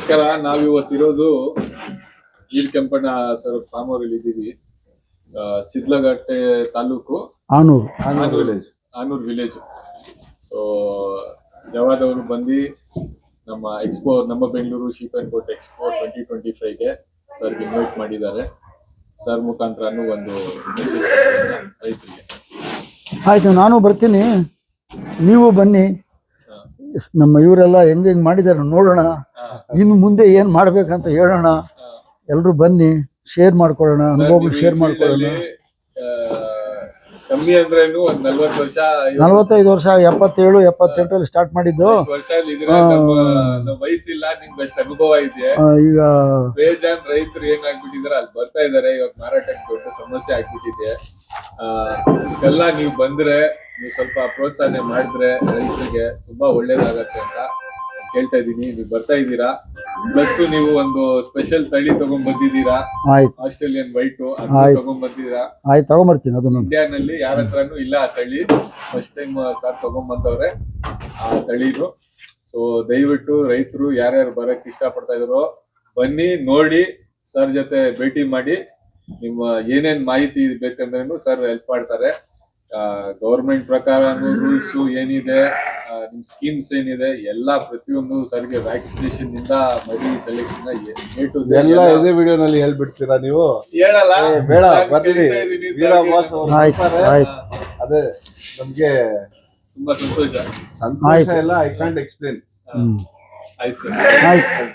ನಮಸ್ಕಾರ. ನಾವಿವತ್ತಿರೋದು ನೀಲಕೆಂಪಣ್ಣ sir farm ಅವರಲ್ಲಿ ಇದ್ದೀವಿ. ಸಿದ್ಲಘಟ್ಟೆ ತಾಲೂಕು, ಆನೂರ್ ವಿಲೇಜ್. ಸೊ ಜವಾದವರು ಬಂದು ನಮ್ಮ ಎಕ್ಸ್ಪೋ, ನಮ್ಮ Bengaluru sheep and goat expo 2025ಗೆ ಸರ್ಗೆ ಇನ್ವೈಟ್ ಮಾಡಿದ್ದಾರೆ. ಸರ್ ಮುಖಾಂತರನೂ ಒಂದು ಮೆಸೇಜ್ ರೈತರಿಗೆ. ಆಯ್ತು, ನಾನು ಬರ್ತೀನಿ, ನೀವು ಬನ್ನಿ. ನಮ್ಮ ಇವರೆಲ್ಲ ಹೆಂಗೆ ಮಾಡಿದ್ದಾರೆ ನೋಡೋಣ, ಇನ್ನು ಮುಂದೆ ಏನು ಮಾಡ್ಬೇಕಂತ ಹೇಳೋಣ. ಎಲ್ಲರೂ ಬನ್ನಿ, ಶೇರ್ ಮಾಡ್ಕೊಳ್ಳೋಣ, ಅನುಭವ ಶೇರ್ ಮಾಡ್ಕೊಳ್ಳೋಣ. ಕಮ್ಮಿ ಅಂದ್ರೇನು ಒಂದ್ 40 ವರ್ಷ, 45 ವರ್ಷ, 77, 78 ಸ್ಟಾರ್ಟ್ ಮಾಡಿದ್ದು. ವಯಸ್ಸಿಲ್ಲ, ನಿಮ್ಗೆ ಅಷ್ಟು ಅನುಭವ ಇದೆ. ಈಗ ಬೇಜಾನ್ ರೈತರು ಏನಾಗ್ಬಿಟ್ಟಿದಾರೆ ಅಲ್ಲಿ ಬರ್ತಾ ಇದಾರೆ. ಇವಾಗ ಮಾರಾಟಕ್ಕೆ ದೊಡ್ಡ ಸಮಸ್ಯೆ ಆಗ್ಬಿಟ್ಟಿದೆ. ಇದೆಲ್ಲ ನೀವು ಬಂದ್ರೆ, ನೀವು ಸ್ವಲ್ಪ ಪ್ರೋತ್ಸಾಹನೆ ಮಾಡಿದ್ರೆ ರೈತರಿಗೆ ತುಂಬಾ ಒಳ್ಳೇದಾಗತ್ತೆ ಅಂತ ಕೇಳ್ತಾ ಇದೀನಿ. ನೀವು ಬರ್ತಾ ಇದ್ದೀರಾ, ಪ್ಲಸ್ ನೀವು ಒಂದು ಸ್ಪೆಷಲ್ ತಳಿ ತಗೊಂಡ್ ಬಂದಿದ್ದೀರಾ, ಆಸ್ಟ್ರೇಲಿಯನ್ ವೈಟ್ ತಗೊಂಡ್ ಬಂದಿದ್ದೀರಾ. ಆಯ್ತು, ತಗೊಂಡ್ಬರ್ತೀನಿ. ಅದನ್ನು ಇಂಡಿಯಾನಲ್ಲಿ ಯಾರ ಹತ್ರನೂ ಇಲ್ಲ ಆ ತಳಿ. ಫಸ್ಟ್ ಟೈಮ್ ಸರ್ ತಗೊಂಡ್ ಬಂದವ್ರೆ ಆ ತಳಿದು. ಸೊ ದಯವಿಟ್ಟು ರೈತರು ಯಾರ್ಯಾರು ಬರಕ್ ಇಷ್ಟ ಪಡ್ತಾ ಇದಾರೋ ಬನ್ನಿ, ನೋಡಿ, ಸರ್ ಜೊತೆ ಭೇಟಿ ಮಾಡಿ. ನಿಮ್ಮ ಏನೇನ್ ಮಾಹಿತಿ ಬೇಕಂದ್ರೂ ಸರ್ ಹೆಲ್ಪ್ ಮಾಡ್ತಾರೆ. ಗವರ್ಮೆಂಟ್ ಪ್ರಕಾರ ರೂಲ್ಸ್ ಏನಿದೆ, ನಿಮ್ ಸ್ಕೀಮ್ಸ್ ಏನಿದೆ, ಎಲ್ಲಾ ಪ್ರತಿಯೊಂದು ಸರ್ಗೆ ವ್ಯಾಕ್ಸಿನೇಷನ್ ಇಂದ ಮರಿ ಸೆಲೆಕ್ಷನ್ ಎಲ್ಲ ಇದೇ ವಿಡಿಯೋನಲ್ಲಿ ಹೇಳ್ಬಿಡ್ತೀರಾ ನೀವು? ಹೇಳಲ್ಲ, ಬೇಡ, ಬರ್ತೀನಿ. ಅದೇ ನಮ್ಗೆ ತುಂಬಾ ಸಂತೋಷ ಎಲ್ಲ ಐ ಕಾಂಟ್ ಎಕ್ಸ್ಪ್ಲೇನ್. ಆಯ್ತು ಸರ್.